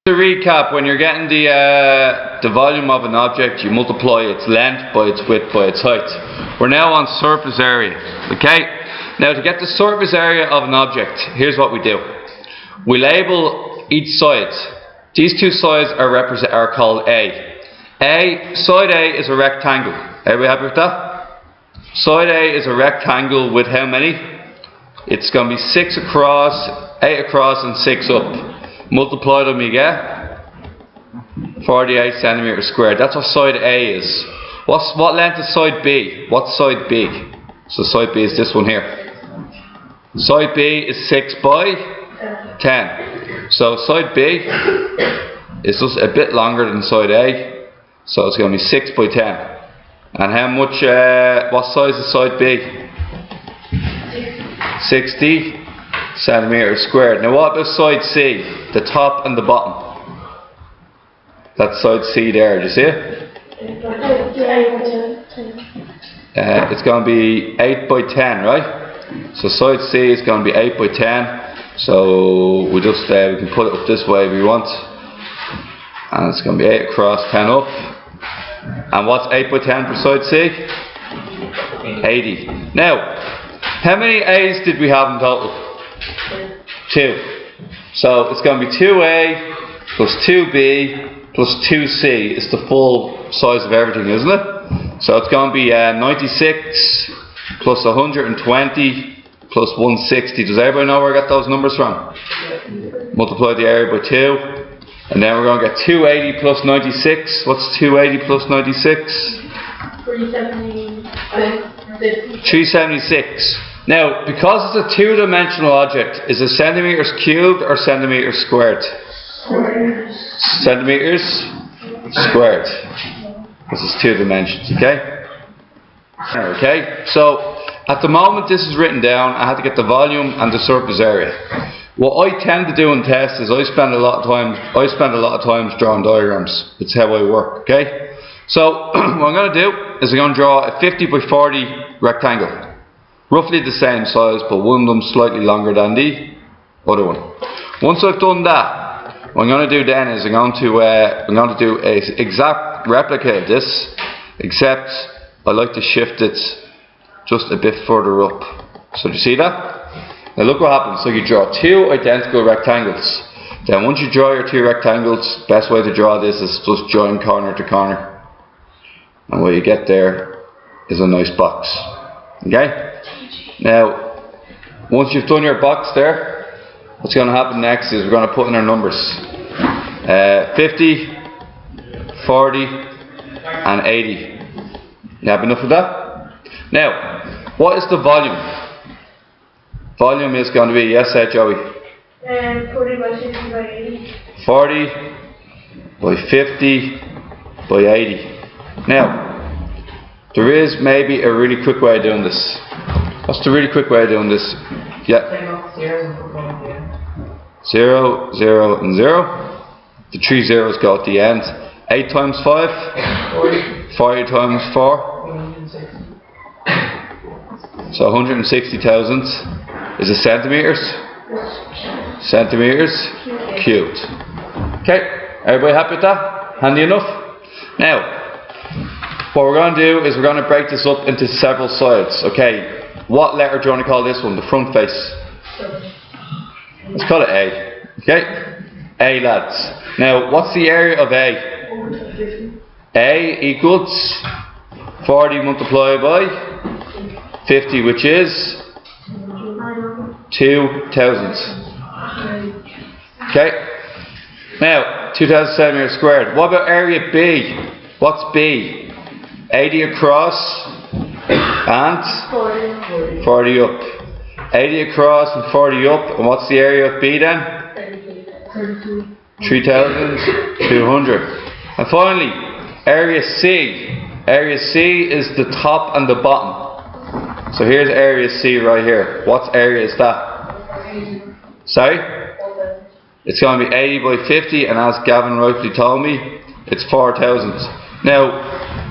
To recap, when you're getting the volume of an object, you multiply its length by its width by its height. We're now on surface area. Okay? Now to get the surface area of an object, here's what we do. We label each side. These two sides are called A. Side A is a rectangle. Are we happy with that? Side A is a rectangle with how many? It's going to be 6 across, 8 across and 6 up. Multiply them, you get 48 centimeters squared. That's what side A is. What length is side B? What's side B? So side B is this one here. Side B is 6 by 10. So side B is just a bit longer than side A. So it's going to be 6 by 10. And how much? What size is side B? 60 centimeters squared. Now what about side C? The top and the bottom. That's side C there. Do you see it? It's going to be 8 by 10, right? So side C is going to be 8 by 10. So we just we can put it up this way if we want. And it's going to be 8 across, 10 up. And what's 8 by 10 for side C? 80. Now, how many A's did we have in total? 2. So it's going to be 2A plus 2B plus 2C is the full size of everything, isn't it? So it's going to be 96 plus 120 plus 160. Does everybody know where I got those numbers from? Multiply the area by 2. And then we're going to get 280 plus 96. What's 280 plus 96? 376. Now, because it's a two-dimensional object, is it centimeters cubed or centimeters squared? Centimeters squared. This is 2 dimensions, okay? Okay, so at the moment this is written down, I had to get the volume and the surface area. What I tend to do in tests is I spend a lot of times drawing diagrams. It's how I work, okay? So what I'm going to do is I'm going to draw a 50 by 40 rectangle. Roughly the same size, but one of them slightly longer than the other one. Once I've done that, what I'm going to do then is I'm going to do an exact replica of this, except I like to shift it just a bit further up. So do you see that? Now look what happens. So you draw 2 identical rectangles. Then once you draw your 2 rectangles, best way to draw this is just join corner to corner. And what you get there is a nice box. Okay? Now, once you've done your box there, what's going to happen next is we're going to put in our numbers. 50, 40, and 80. You have enough of that? Now, what is the volume? Volume is going to be, yes, Joey? 40 by 60 by 80. 40 by 50 by 80. Now, there is maybe a really quick way of doing this. What's the really quick way of doing this? Yeah. 0, 0, and 0. The 3 zeros go at the end. 8 times 5? 40 times 4? So 160,000 is a centimeters? Centimeters cubed. Okay, everybody happy with that? Handy enough? Now, what we're going to do is we're going to break this up into several sides. Okay, what letter do you want to call this one? The front face. Let's call it A. Okay? A, lads. Now, what's the area of A? A equals 40 multiplied by 50, which is 2,000. Okay? Now, 2,000 centimeters squared. What about area B? What's B? 80 across and 40 up. 80 across and 40 up. And what's the area of B then? 3,200. And finally, area C. Area C is the top and the bottom. So here's area C right here. What area is that? Sorry? It's going to be 80 by 50, and as Gavin rightly told me, it's 4,000. Now,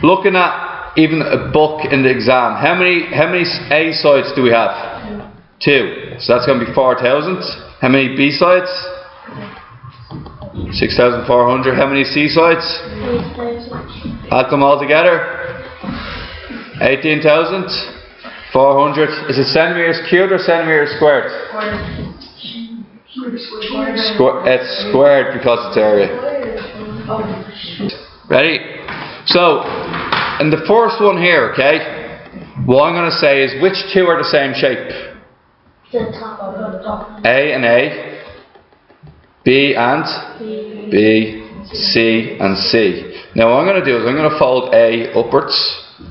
looking at even a book in the exam, how many A sides do we have? 2. So that's going to be 4,000. How many B sides? 6,400. How many C sides? 8,000. Add them all together. 18,400. Is it centimeters cubed or centimeters squared? It's squared because it's area. Ready? So, in the first one here, okay, what I'm going to say is which two are the same shape? The top. A and A, B and B, C and C. Now what I'm going to do is I'm going to fold A upwards.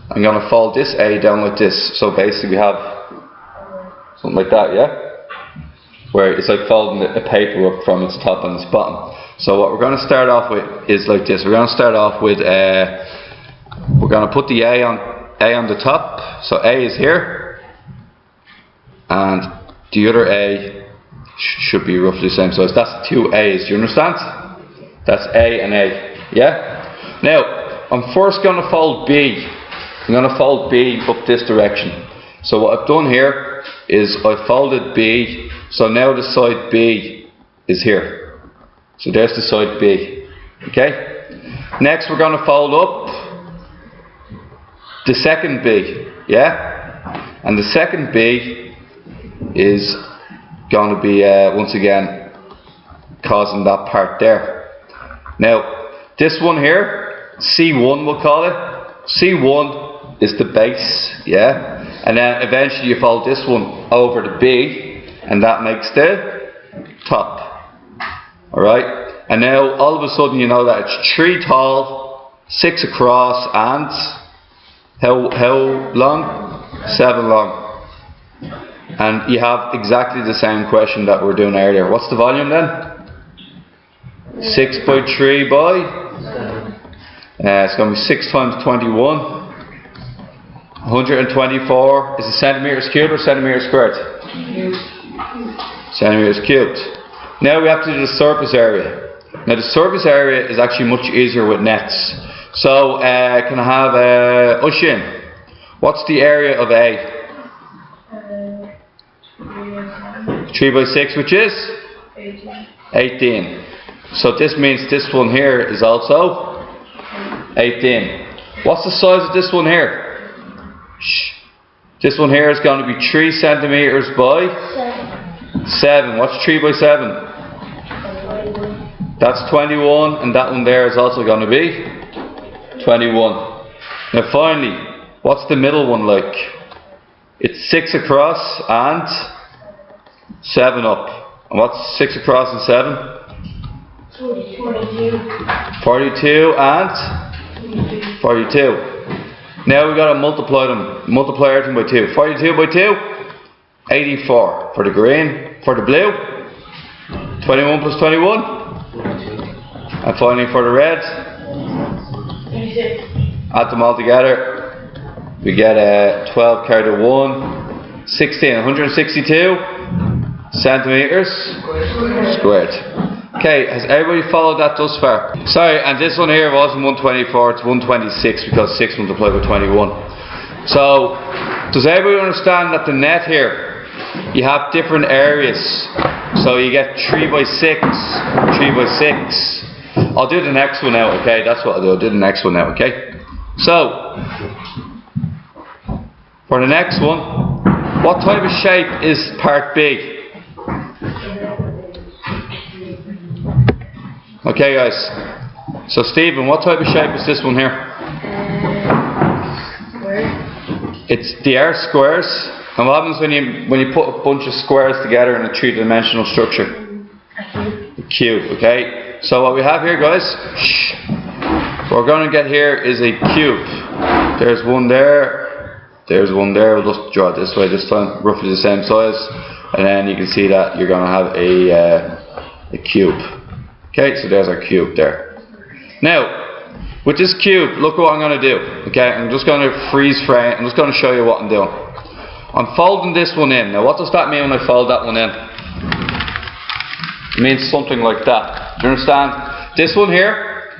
I'm going to fold this A down like this. So basically we have something like that, yeah? Where it's like folding a paper up from its top and its bottom. So what we're going to start off with is like this. We're going to start off with, we're going to put the A on the top. So A is here. And the other A should be roughly the same size. That's two A's. Do you understand? That's A and A. Yeah? Now, I'm first going to fold B. I'm going to fold B up this direction. So what I've done here is I folded B. So now the side B is here. So there's the side B. Okay? Next we're going to fold up the second B. Yeah? And the second B is going to be once again causing that part there. Now this one here, C1 we'll call it. C1 is the base, yeah, and then eventually you fold this one over the B and that makes the top. Alright, and now all of a sudden you know that it's 3 tall, 6 across and how long? 7 long. And you have exactly the same question that we were doing earlier. What's the volume then? 6 by 3 by? It's going to be 6 times 21. 124. Is it centimeters cubed or centimeters squared? Centimeters cubed. Now we have to do the surface area. Now the surface area is actually much easier with nets. So can I have Ushin? What's the area of A? 3 by 6, which is? 18. So this means this one here is also 18. What's the size of this one here? This one here is going to be 3 centimeters by 7. What's 3 by 7? That's 21, and that one there is also going to be 21. Now finally, what's the middle one like? It's 6 across and 7 up. And what's 6 across and 7? 42 and 42. Now we've got to multiply them. Multiply everything by 2. 42 by 2? 84. For the green. For the blue? 21 plus 21? And finally for the red? Add them all together. We get 12 carried to 1. 16. 162 centimeters squared. Okay, has everybody followed that thus far? Sorry, and this one here wasn't 124, it's 126 because 6 multiplied by 21. So, does everybody understand that the net here, you have different areas. So you get 3 by 6, 3 by 6. I'll do the next one now, okay? That's what I'll do, I'll do the next one now, okay? So, for the next one, what type of shape is part B? Okay guys, so Stephen, what type of shape is this one here? It's the R squares. And what happens when you put a bunch of squares together in a 3-dimensional structure? A cube, okay? So what we have here guys, what we're going to get here is a cube. There's one there, there's one there. We'll just draw it this way this time, roughly the same size. And then you can see that you're going to have a cube. Okay, so there's our cube there. Now, with this cube, look what I'm going to do. Okay, I'm just going to freeze frame. I'm just going to show you what I'm doing. I'm folding this one in. Now, what does that mean when I fold that one in? It means something like that. Do you understand? This one here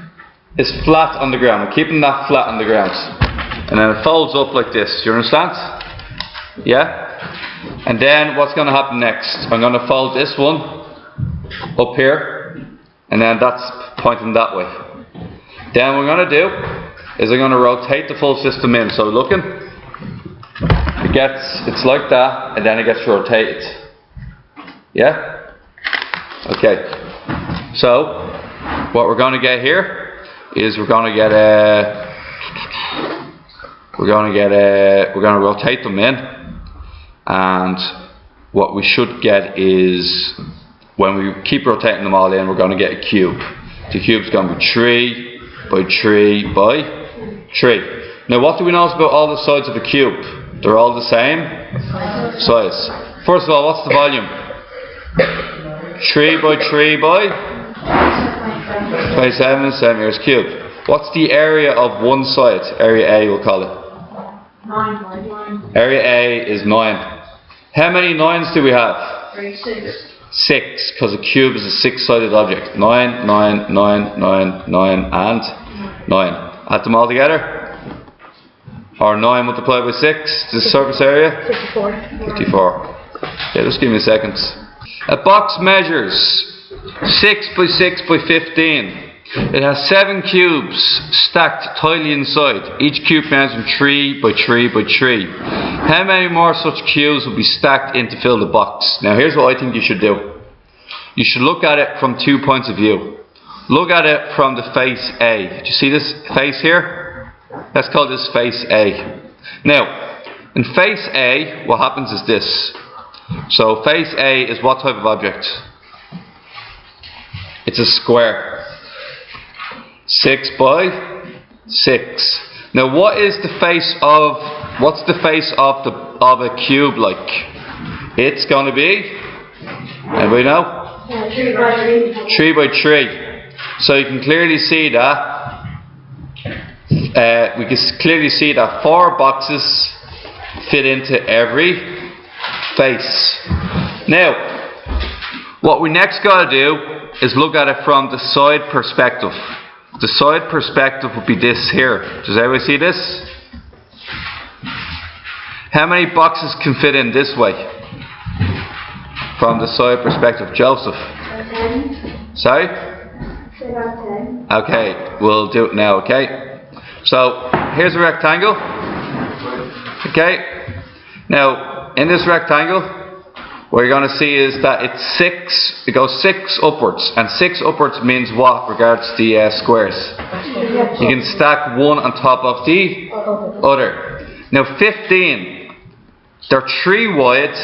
is flat on the ground. I'm keeping that flat on the ground. And then it folds up like this. Do you understand? Yeah? And then what's going to happen next? I'm going to fold this one up here. and then that's pointing that way. Then what I'm going to do is I'm going to rotate the full system in. So looking, it's like that, and then it gets rotated. Yeah? Okay. So what we're going to get here is we're going to rotate them in, and what we should get is, when we keep rotating them all in, we're going to get a cube. The cube's going to be 3 by 3 by 3. Now what do we know about all the sides of a cube? They're all the same size. First of all, what's the volume? 3 by 3 by 27 centimeters cubed. What's the area of one side? Area A, we'll call it. 9. Area A is 9. How many 9s do we have? 6. 6, because a cube is a 6-sided object. 9, 9, 9, 9, 9, and 9. Add them all together. Or 9 multiplied by 6, the surface area? 54. Okay, just give me a second. A box measures 6 by 6 by 15. It has 7 cubes stacked tightly inside. Each cube measures 3 by 3 by 3. How many more such cubes will be stacked in to fill the box? Now here's what I think you should do. You should look at it from 2 points of view. Look at it from the face A. Do you see this face here? Let's call this face A. Now, in face A, what happens is this. So face A is what type of object? It's a square. 6 by 6. Now what's the face of a cube like? It's going to be, anybody know? 3 by 3. 3 by 3. So you can clearly see that we can clearly see that 4 boxes fit into every face. Now, what we next got to do is look at it from the side perspective. The side perspective would be this here. Does everybody see this? How many boxes can fit in this way? From the side perspective, Joseph. 10. Sorry? 10. Okay, we'll do it now, okay? So, here's a rectangle. Okay? Now, in this rectangle, what you're going to see is that it goes 6 upwards. And 6 upwards means what regards the squares? You can stack one on top of the other. Now 15, they're 3 wide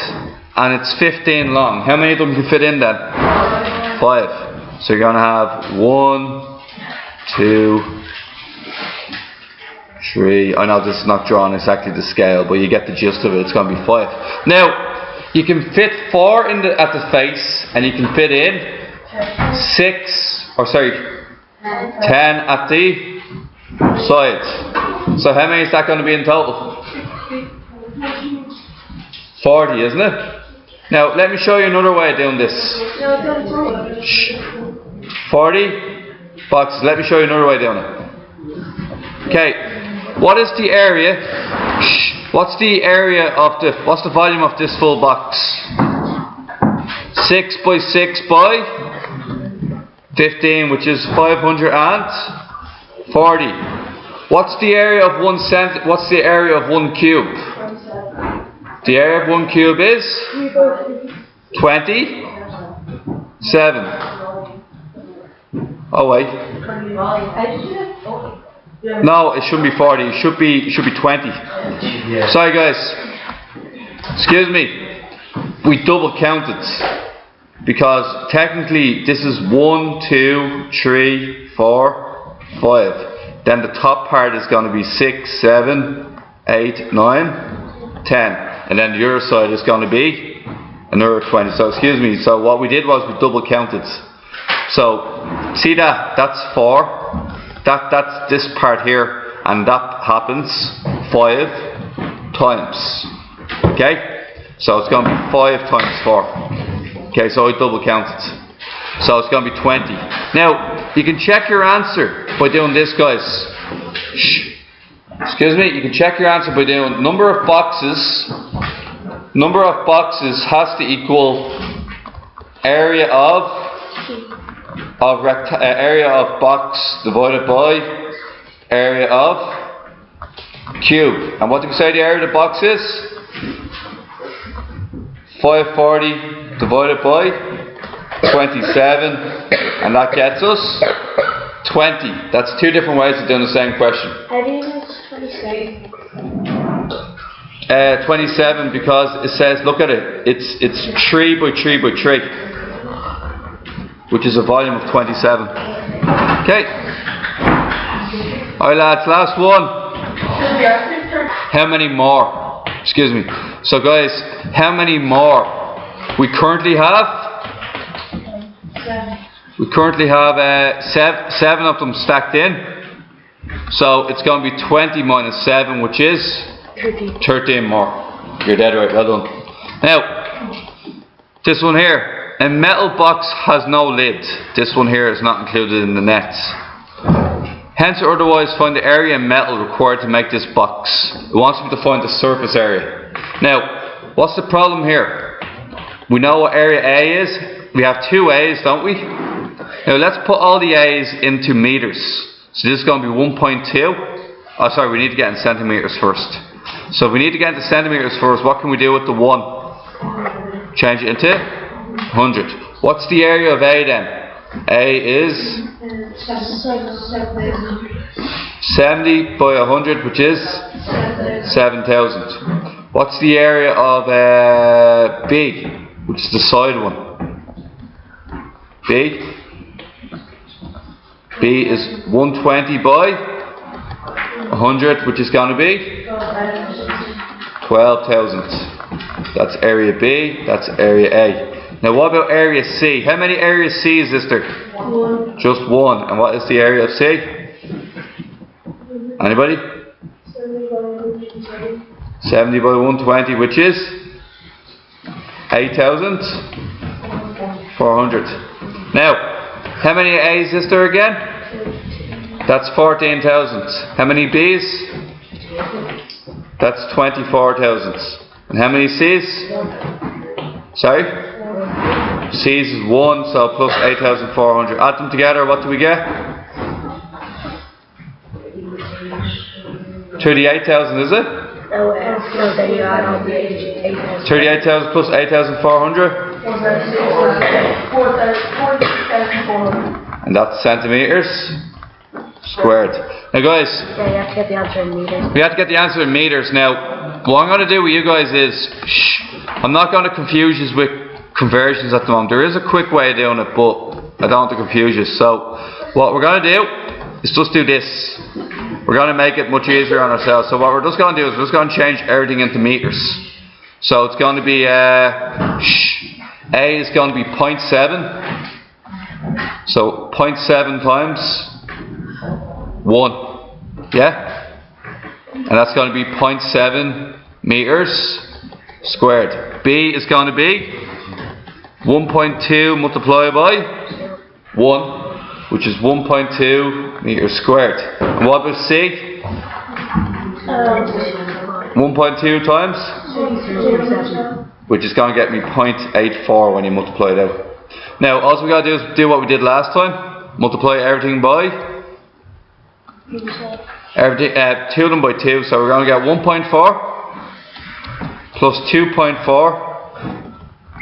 and it's 15 long. How many of them can fit in then? 5. So you're going to have 1, 2, 3. I know this is not drawn exactly the scale, but you get the gist of it. It's going to be 5. Now, you can fit 4 at the face, and you can fit in 10 at the sides. So how many is that going to be in total? 40, isn't it? Now let me show you another way of doing this. 40 boxes. Let me show you another way of doing it. Okay, what is the area? What's the volume of this full box? 6 by 6 by 15, which is 540. What's the area of one cube? The area of one cube is 27. Oh wait. No, it shouldn't be 40. It should be 20. Sorry guys. Excuse me. We double counted because technically this is 1, 2, 3, 4, 5. Then the top part is going to be 6, 7, 8, 9, 10, and then the other side is going to be another 20. So excuse me. So what we did was we double counted. So see that's 4. That's this part here, and that happens 5 times. Okay? So it's going to be 5 times 4. Okay, so I double counted. So it's going to be 20. Now, you can check your answer by doing this, guys. Excuse me, you can check your answer by doing number of boxes. Number of boxes has to equal area of of area of box divided by area of cube. And what do we say the area of the box is? 540 divided by 27, and that gets us 20. That's two different ways of doing the same question. How do you know it's 27? 27 because it says, look at it, it's 3 by 3 by 3, which is a volume of 27. Okay. Alright lads, last one. How many more? Excuse me. So guys, how many more? We currently have 7 of them stacked in. So it's going to be 20 minus 7, which is 13 more. You're dead right, well done. Now, this one here. A metal box has no lid. This one here is not included in the nets. Hence or otherwise find the area in metal required to make this box. It wants me to find the surface area. Now, what's the problem here? We know what area A is. We have 2 A's, don't we? Now let's put all the A's into meters. So this is going to be 1.2. Oh sorry, we need to get in centimeters first. So if we need to get into centimeters first, what can we do with the 1? Change it into 100. What's the area of A then? A is 70 by 100, which is 7,000. What's the area of B, which is the side one? B is 120 by 100, which is going to be 12,000. That's area B, that's area A. Now what about area C? How many area C's is there? 1. Just 1. And what is the area of C? Anybody? 70 by 120, which is 8,400. Now, how many A's is there again? That's 14,000. How many B's? That's 24,000. And how many C's? Sorry? C's is 1, so plus 8,400. Add them together, what do we get? 38,000, is it? No, then you add on the 8,000. 38,000 plus 8,400? And that's centimeters squared. Now guys, Yeah, you have to get the answer in meters. we have to get the answer in meters. Now, what I'm going to do with you guys is, I'm not going to confuse you with conversions at the moment. There is a quick way of doing it, but I don't want to confuse you. So, what we're going to do is just do this. We're going to make it much easier on ourselves. So what we're just going to do is we're just going to change everything into meters. So it's going to be, A is going to be 0.7. So 0.7 times 1. Yeah? And that's going to be 0.7 meters squared. B is going to be 1.2 multiplied by 1, which is 1.2 meters squared. And what about C? 1.2 times? Which is going to get me 0.84 when you multiply it out. Now, all we got to do is do what we did last time. Multiply everything by? 2 of them by 2. So we're going to get 1.4 plus 2.4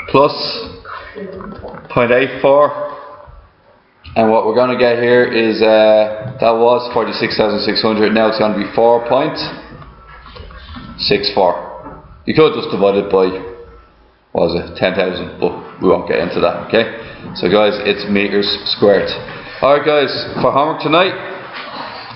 plus 0.84. And what we're going to get here is, that was 46,600, now it's going to be 4.64. You could just divide it by, what was it, 10,000, but we won't get into that, okay? So guys, it's meters squared. Alright guys, for homework tonight,